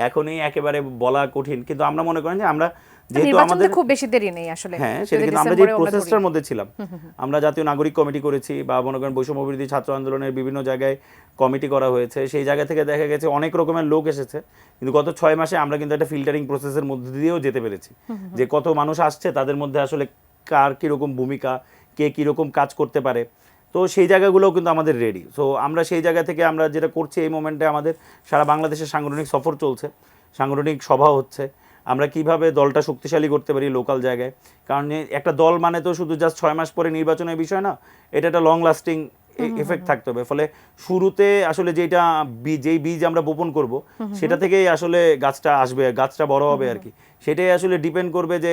এখনই একেবারে বলা কঠিন, কিন্তু আমরা মনে করেন যে আমরা যেহেতু আমাদের খুব বেশি দেরি নেই আসলে, হ্যাঁ সেটা কিন্তু আমরা যে প্রসেসটার মধ্যে ছিলাম, আমরা জাতীয় নাগরিক কমিটি করেছি বা মনে করেন বৈষম্য বিরোধী ছাত্র আন্দোলনের বিভিন্ন জায়গায় কমিটি করা হয়েছে, সেই জায়গা থেকে দেখা গেছে অনেক রকমের লোক এসেছে, কিন্তু গত 6 মাসে আমরা কিন্তু একটা ফিল্টারিং প্রসেসের মধ্যে দিয়েও যেতে পেরেছি যে কত মানুষ আসছে, তাদের মধ্যে আসলে কার কীরকম ভূমিকা, কে কীরকম কাজ করতে পারে, তো সেই জায়গাগুলোও কিন্তু আমাদের রেডি। সো আমরা সেই জায়গা থেকে আমরা যেটা করছি এই মোমেন্টে আমাদের সারা বাংলাদেশের সাংগঠনিক সফর চলছে, সাংগঠনিক সভা হচ্ছে, আমরা কিভাবে দলটা শক্তিশালী করতে পারি লোকাল জায়গায়, কারণ একটা দল মানে তো শুধু জাস্ট 6 মাস পরে নির্বাচনের বিষয় না, এটা একটা লং লাস্টিং এফেক্ট থাকতে হবে। ফলে শুরুতে আসলে যেই বীজ আমরা বপন করব সেটা থেকেই আসলে গাছটা আসবে, গাছটা বড় হবে আর কি, সেটাই আসলে ডিপেন্ড করবে যে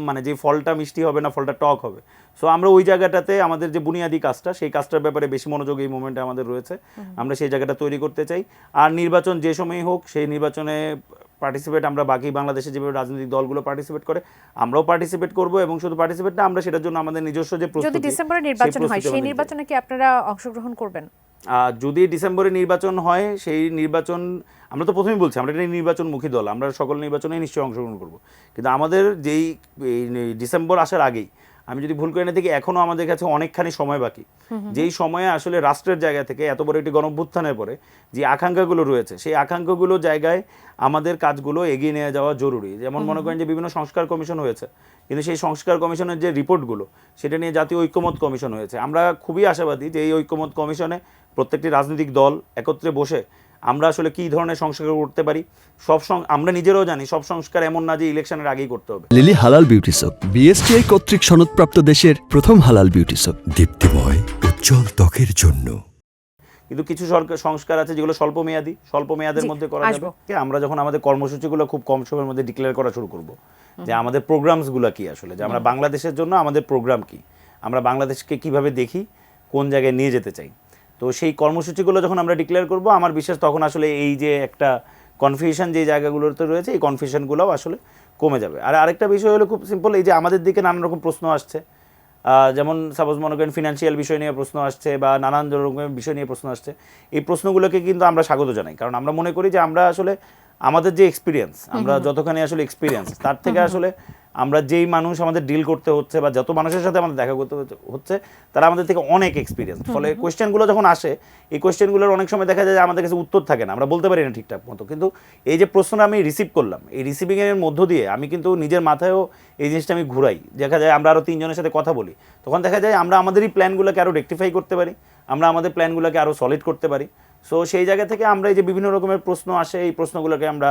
মানে যে ফলটা মিষ্টি হবে না ফলটা টক হবে। সো আমরা ওই জায়গাটাতে আমাদের যে বুনিয়াদি কাজটা, সেই কাজটার ব্যাপারে বেশি মনোযোগ এই মোমেন্টে আমাদের রয়েছে, আমরা সেই জায়গাটা তৈরি করতে চাই। আর নির্বাচন যে সময়ই হোক সেই নির্বাচনে পার্টিসিপেট আমরা বাকি বাংলাদেশে যেভাবে রাজনৈতিক দলগুলো পার্টিসিপেট করে আমরাও পার্টিসিপেট করব, এবং শুধু পার্টিসিপেট না, আমরা সেটার জন্য আমাদের নিজস্ব যে প্রস্তুতি, যদি ডিসেম্বরে নির্বাচন হয় সেই নির্বাচনে কি আপনারা অংশগ্রহণ করবেন? যদি ডিসেম্বরে নির্বাচন হয় সেই নির্বাচন, আমরা তো প্রথমেই বলছি আমরা একটা নির্বাচনমুখী দল, আমরা সকল নির্বাচনেই নিশ্চয়ই অংশগ্রহণ করব, কিন্তু আমাদের যেই ডিসেম্বর আসার আগেই, আমি যদি ভুল করে না দেখি এখনও আমাদের কাছে অনেকখানি সময় বাকি, যেই সময়ে আসলে রাষ্ট্রের জায়গা থেকে এত বড় একটি গণঅভ্যুত্থানের পরে যে আকাঙ্ক্ষাগুলো রয়েছে, সেই আকাঙ্ক্ষাগুলো জায়গায় আমাদের কাজগুলো এগিয়ে নিয়ে যাওয়া জরুরি। যেমন মনে করেন যে বিভিন্ন সংস্কার কমিশন হয়েছে, কিন্তু সেই সংস্কার কমিশনের যে রিপোর্টগুলো সেটা নিয়ে জাতীয় ঐক্যমত কমিশন হয়েছে। আমরা খুবই আশাবাদী যে এই ঐক্যমত কমিশনে প্রত্যেকটি রাজনৈতিক দল একত্রে বসে আমরা আসলে কী ধরনের সংস্কার করতে পারি, আমরা নিজেরাও জানি সব সংস্কার এমন না যে ইলেকশনের আগেই করতে হবে। লিলি হালাল বিউটি সোপ, বিএসটিআই কর্তৃক সনদপ্রাপ্ত দেশের প্রথম হালাল বিউটি সোপ, দীপ্তিময় উজ্জ্বল ত্বকের জন্য। কিন্তু কিছু সংস্কার আছে যেগুলো স্বল্প মেয়াদের মধ্যে করা যাবে। আমরা যখন আমাদের কর্মসূচিগুলো খুব কম সময়ের মধ্যে ডিক্লেয়ার করা শুরু করব, যে আমাদের প্রোগ্রামসগুলো কি আসলে, যে আমরা বাংলাদেশের জন্য আমাদের প্রোগ্রাম কি, আমরা বাংলাদেশকে কিভাবে দেখি, কোন জায়গায় নিয়ে যেতে চাই, তো সেই কর্মসূচিগুলো যখন আমরা ডিক্লেয়ার করব, আমার বিশ্বাস তখন আসলে এই যে একটা কনফিউশন যে জায়গাগুলোতে রয়েছে, এই কনফিউশনগুলোও আসলে কমে যাবে। আর আরেকটা বিষয় হলো খুব সিম্পল, এই যে আমাদের দিকে নানান রকম প্রশ্ন আসছে, যেমন সাপোজ মনে করেন ফিনান্সিয়াল বিষয় নিয়ে প্রশ্ন আসছে বা নানান রকমের বিষয় নিয়ে প্রশ্ন আসছে, এই প্রশ্নগুলোকে কিন্তু আমরা স্বাগত জানাই, কারণ আমরা মনে করি যে আমরা আসলে আমাদের যে এক্সপিরিয়েন্স, আমরা যতখানি আসলে এক্সপিরিয়েন্স, তার থেকে আসলে আমরা যেই মানুষ আমাদের ডিল করতে হচ্ছে বা যত মানুষের সাথে আমাদের দেখা করতে হচ্ছে, তারা আমাদের থেকে অনেক এক্সপিরিয়েন্স। ফলে কোয়েশ্চেনগুলো যখন আসে, এই কোয়েশ্চেনগুলোর অনেক সময় দেখা যায় যে আমাদের কাছে উত্তর থাকে না, আমরা বলতে পারি না ঠিকঠাক মতো, কিন্তু এই যে প্রশ্নটা আমি রিসিভ করলাম, এই রিসিভিংয়ের মধ্য দিয়ে আমি কিন্তু নিজের মাথায়ও এই জিনিসটা আমি ঘুরাই, দেখা যায় আমরা আরও 3 জনের সাথে কথা বলি, তখন দেখা যায় আমরা আমাদেরই প্ল্যানগুলোকে আরও রেকটিফাই করতে পারি, আমরা আমাদের প্ল্যানগুলোকে আরও সলিড করতে পারি। সো সেই জায়গা থেকে আমরা এই যে বিভিন্ন রকমের প্রশ্ন আসে, এই প্রশ্নগুলোকে আমরা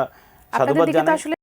সাধুবাদ জানাই।